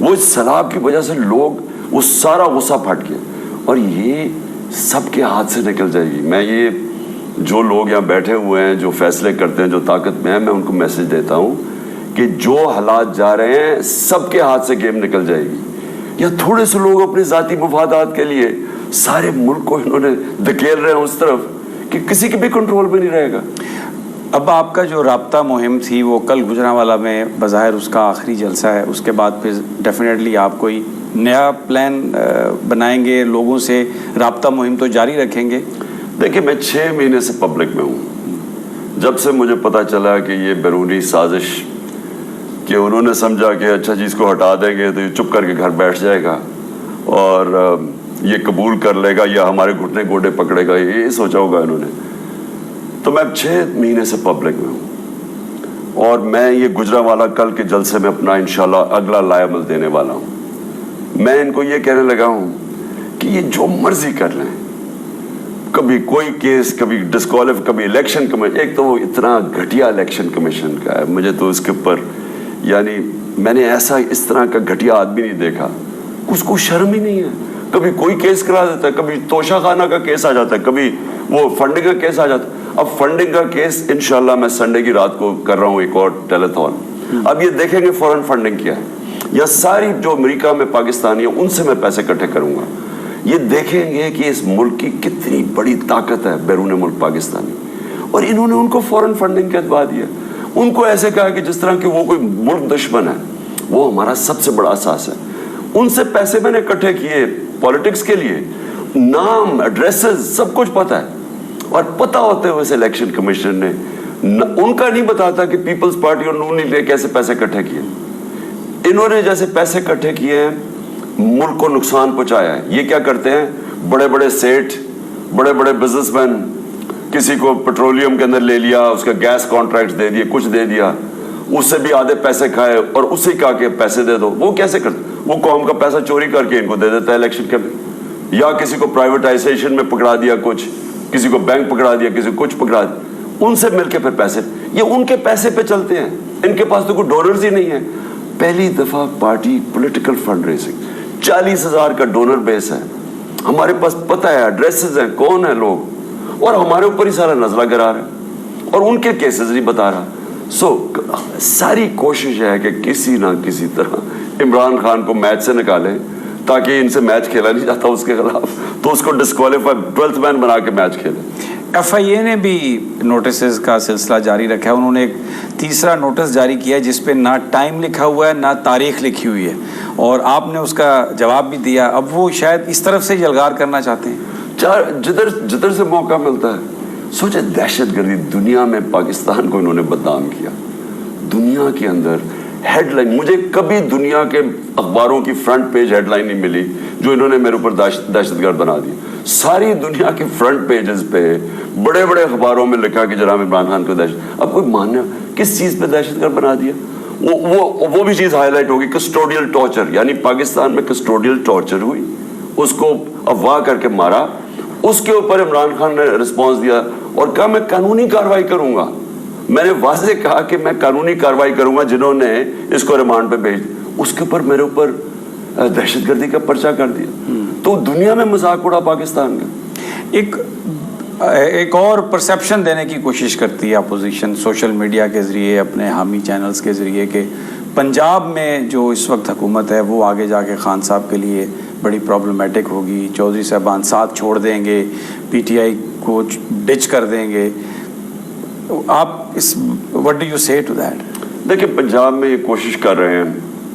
وہ اس سیلاب کی وجہ سے لوگ وہ سارا غصہ پھٹ گیا, اور یہ سب کے ہاتھ سے نکل جائے گی. میں یہ جو لوگ یہاں بیٹھے ہوئے ہیں جو فیصلے کرتے ہیں جو طاقت میں ہیں, میں ان کو میسج دیتا ہوں کہ جو حالات جا رہے ہیں سب کے ہاتھ سے گیم نکل جائے گی. یا تھوڑے سے لوگ اپنے ذاتی مفادات کے لیے سارے ملک کو انہوں نے دھکیل رہے ہیں اس طرف کہ کسی کے بھی کنٹرول میں نہیں رہے گا. اب آپ کا جو رابطہ مہم تھی وہ کل گجرانوالہ میں بظاہر اس کا آخری جلسہ ہے, اس کے بعد پھر ڈیفینیٹلی آپ کوئی نیا پلان بنائیں گے, لوگوں سے رابطہ مہم تو جاری رکھیں گے؟ دیکھیں میں 6 مہینے سے پبلک میں ہوں. جب سے مجھے پتا چلا کہ یہ بیرونی سازش کہ انہوں نے سمجھا کہ اچھا چیز کو ہٹا دیں گے تو یہ چپ کر کے گھر بیٹھ جائے گا اور یہ قبول کر لے گا یا ہمارے گھٹنے گوڈے پکڑے گا, یہ سوچا ہوگا انہوں نے. تو میں 6 مہینے سے پبلک میں ہوں, اور میں یہ گجرانوالہ کل کے جلسے میں اپنا انشاءاللہ اگلا لائے عمل دینے والا ہوں. میں ان کو یہ کہنے لگا ہوں کہ یہ جو مرضی کر لیں, کبھی کوئی کیس, کبھی ڈسکوالیف, کبھی الیکشن کمیشن. ایک تو وہ اتنا گھٹیا الیکشن کمیشن کا ہے, مجھے تو اس کے اوپر یعنی میں نے ایسا اس طرح کا گھٹیا آدمی نہیں دیکھا. اس کو شرم ہی نہیں ہے. کبھی کوئی کیس کرا دیتا ہے, کبھی توشہ خانہ کا کیس آ جاتا ہے, کبھی وہ فنڈنگ کا کیس آ جاتا ہے. اب فنڈنگ کا کیس انشاءاللہ میں سنڈے کی رات کو کر رہا ہوں ایک اور ٹیلیتھون. اب یہ دیکھیں گے فورن فنڈنگ کیا ہے, یا ساری جو امریکہ میں پاکستانی ہیں ان سے میں پیسے اکٹھے کروں گا. یہ دیکھیں گے کہ اس ملک کی کتنی بڑی طاقت ہے بیرون ملک پاکستانی, اور انہوں نے ان کو فورن فنڈنگ کا اتباع دیا. ان کو ایسے کہا کہ جس طرح کہ وہ کوئی ملک دشمن ہے, وہ ہمارا سب سے بڑا اساس ہے. ان سے پیسے میں نے اکٹھے کیے پالیٹکس کے لیے, نام, ایڈریسز, سب کچھ پتا ہے. اور پتا ہوتے ہوئے سے الیکشن کمیشن نے ان کا نہیں بتاتا کہ پیپلز پارٹی اور نون لیگ کیسے پیسے اکٹھے کیے. انہوں نے جیسے پیسے اکٹھے کیے ہیں ملک کو نقصان پہنچایا ہے. یہ کیا کرتے ہیں, بڑے بڑے سیٹ, بڑے بڑے بزنس مین, کسی کو پیٹرولیم کے اندر لے لیا, اس کا گیس کانٹریکٹ دے دیے, کچھ دے دیا, اس سے بھی آدھے پیسے کھائے اور اسے کہا کہ پیسے دے دو. وہ کیسے کرتے, وہ قوم کا پیسہ چوری کر کے ان کو دے دیتا ہے الیکشن کے لیے. یا کسی کو پرائیویٹائزیشن میں پکڑا دیا, کچھ کسی کو بینک پکڑا دیا, کسی کو کچھ پکڑا دیا, ان سے مل کے پھر پیسے, یہ ان کے پیسے پہ چلتے ہیں. ان کے پاس تو کوئی ڈونرز ہی نہیں ہے. پہلی دفعہ پارٹی پولیٹیکل فنڈ ریزنگ 40,000 کا ڈونر بیس ہے. ہمارے پاس پتہ ہے, ایڈریسز ہیں, کون ہیں لوگ, اور ہمارے اوپر ہی سارا نزلہ گرا رہا ہے اور ان کے کیسز نہیں بتا رہا. ساری کوشش ہے کہ کسی نہ کسی طرح عمران خان کو میچ سے نکالیں, تاکہ ان سے میچ کھیلا نہیں جاتا اس کے خلاف, تو اس کو ڈسکوالیفائی 12th مین بنا کے میچ کھیلیں. FIA نے بھی نوٹسز کا سلسلہ جاری رکھا ہے. انہوں نے ایک تیسرا نوٹس جاری کیا ہے جس پہ نہ ٹائم لکھا ہوا ہے نہ تاریخ لکھی ہوئی ہے, اور آپ نے اس کا جواب بھی دیا. اب وہ شاید اس طرف سے یلغار کرنا چاہتے ہیں. جدھر سے موقع ملتا ہے. سوچے دہشت گردی دنیا میں پاکستان کو انہوں نے بدنام کیا. دنیا کے اندر ہیڈ لائن, مجھے کبھی دنیا کے اخباروں کی فرنٹ پیج ہیڈ لائن نہیں ملی جو انہوں نے میرے اوپر دہشت گرد بنا دی. ساری دنیا کی فرنٹ پیجز پہ بڑے بڑے اخباروں میں لکھا کہ جناب عمران خان کو دہشت. اب کوئی ماننا کس چیز پہ دہشت گرد بنا دیا؟ وہ بھی چیز ہائی لائٹ ہوگی, کسٹوڈیل ٹارچر, یعنی پاکستان میں کسٹوڈیل ٹارچر ہوئی, اس کو اغوا کر کے مارا. اس کے اوپر عمران خان نے رسپانس دیا اور کہا میں قانونی کارروائی کروں گا. میں نے واضح کہا کہ میں قانونی کارروائی کروں گا جنہوں نے اس کو ریمانڈ پہ بھیج دیا. اس کے اوپر میرے اوپر دہشت گردی کا پرچہ کر دیا. تو دنیا میں مذاق اڑا پاکستان کا. ایک اور پرسیپشن دینے کی کوشش کرتی ہے اپوزیشن سوشل میڈیا کے ذریعے, اپنے حامی چینلز کے ذریعے, کہ پنجاب میں جو اس وقت حکومت ہے وہ آگے جا کے خان صاحب کے لیے بڑی پرابلمٹک ہوگی. چودھری صاحبان ساتھ چھوڑ دیں گے, PTI کو ڈچ کر دیں گے. آپ اس وٹ ڈو یو سے ٹو دیٹ؟ دیکھیں پنجاب میں یہ کوشش کر رہے ہیں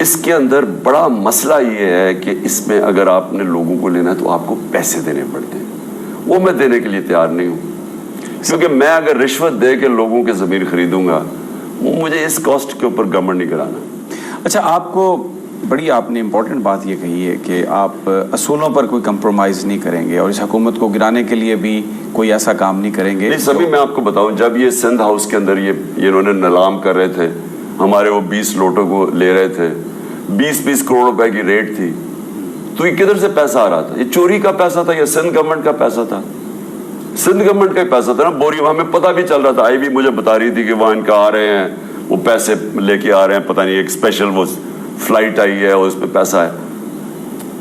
اس کے اندر بڑا مسئلہ یہ ہے کہ اس میں اگر آپ نے لوگوں کو لینا ہے تو آپ کو پیسے دینے پڑتے ہیں. وہ میں دینے کے لیے تیار نہیں ہوں, کیونکہ میں اگر رشوت دے کے لوگوں کے زمین خریدوں گا, مجھے اس کاسٹ کے اوپر گورنمنٹ نہیں کرانا. اچھا, آپ کو بڑی آپ نے امپورٹنٹ بات یہ کہی ہے کہ آپ اصولوں پر کوئی کمپرومائز نہیں کریں گے اور اس حکومت کو گرانے کے لیے بھی کوئی ایسا کام نہیں کریں گے. نہیں سبھی, میں آپ کو بتاؤں, جب یہ سندھ ہاؤس کے اندر یہ انہوں نے نیلام کر رہے تھے, ہمارے وہ 20 لوٹوں کو لے رہے تھے, 20 کروڑ روپے کی ریٹ تھی, تو یہ کدھر سے پیسہ آ رہا تھا؟ یہ چوری کا پیسہ تھا یا سندھ گورنمنٹ کا پیسہ تھا؟ سندھ گورنمنٹ کا پیسہ تھا نا. بوری, ہمیں پتہ بھی چل رہا تھا, آئی بھی مجھے بتا رہی تھی کہ وہاں ان کا آ رہے ہیں, وہ پیسے لے کے آ رہے ہیں, پتہ نہیں ایک اسپیشل وہ فلائٹ آئی ہے اور اس پہ پیسہ ہے.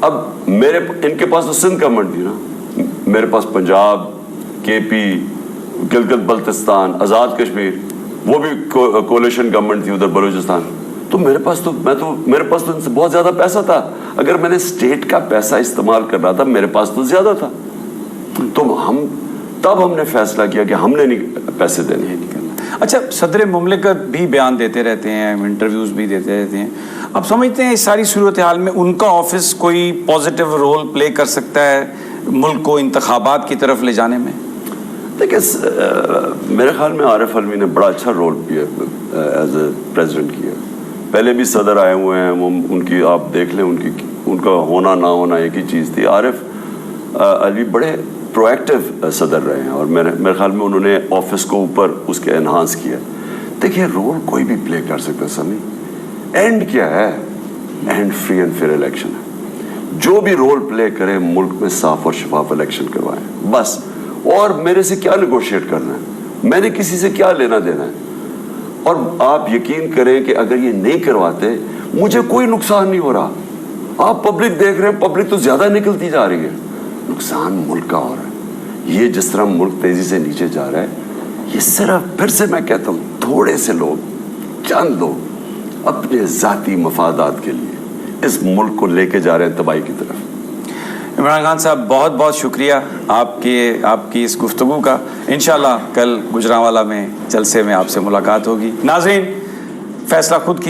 اب ان کے پاس تو سندھ گورنمنٹ تھی نا, میرے پاس پنجاب, کے پی, گلگت بلتستان, آزاد کشمیر, وہ بھی کولیشن گورنمنٹ تھی ادھر بلوچستان. تو میرے پاس تو ان سے بہت زیادہ پیسہ تھا. اگر میں نے اسٹیٹ کا پیسہ استعمال کر رہا تھا, میرے پاس تو زیادہ تھا. تو تب ہم نے فیصلہ کیا کہ ہم نے نہیں پیسے دینے. اچھا, صدر مملکت بھی بیان دیتے رہتے ہیں, انٹرویوز بھی دیتے رہتے ہیں. اب سمجھتے ہیں اس ساری صورتحال میں ان کا آفس کوئی پازیٹیو رول پلے کر سکتا ہے ملک کو انتخابات کی طرف لے جانے میں؟ دیکھیں, میرے خیال میں عارف علوی نے بڑا اچھا رول کیا ایز اے پریزیڈنٹ کیا. پہلے بھی صدر آئے ہوئے ہیں, وہ ان کی آپ دیکھ لیں, ان کا ہونا نہ ہونا ایک ہی چیز تھی. عارف علوی بڑے پرو ایکٹیو صدر رہے ہیں اور میرے خیال میں انہوں نے آفس کو اوپر اس کے انہانس کیا. دیکھیے, رول کوئی بھی پلے کر سکتا ہے سمی. اینڈ کیا ہے؟ And free and fair election ہے. جو بھی رول پلے کرے, ملک میں صاف اور شفاف الیکشن کروائیں بس. اور میرے سے کیا نیگوشیٹ کرنا ہے؟ میں نے کسی سے کیا لینا دینا ہے؟ اور آپ یقین کریں کہ اگر یہ نہیں کرواتے, مجھے کوئی نقصان نہیں ہو رہا. آپ پبلک دیکھ رہے ہیں, پبلک تو زیادہ نکلتی جا رہی ہے, نقصان ملک کا ہو رہا ہے. یہ جس طرح ملک تیزی سے نیچے جا رہا ہے, یہ صرف, پھر سے میں کہتا ہوں, تھوڑے سے لوگ, چند لوگ اپنے ذاتی مفادات کے لیے اس ملک کو لے کے جا رہے ہیں تباہی کی طرف. عمران خان صاحب, بہت بہت شکریہ آپ کی اس گفتگو کا. انشاءاللہ کل گجرانوالہ میں جلسے میں آپ سے ملاقات ہوگی. ناظرین, فیصلہ خود کی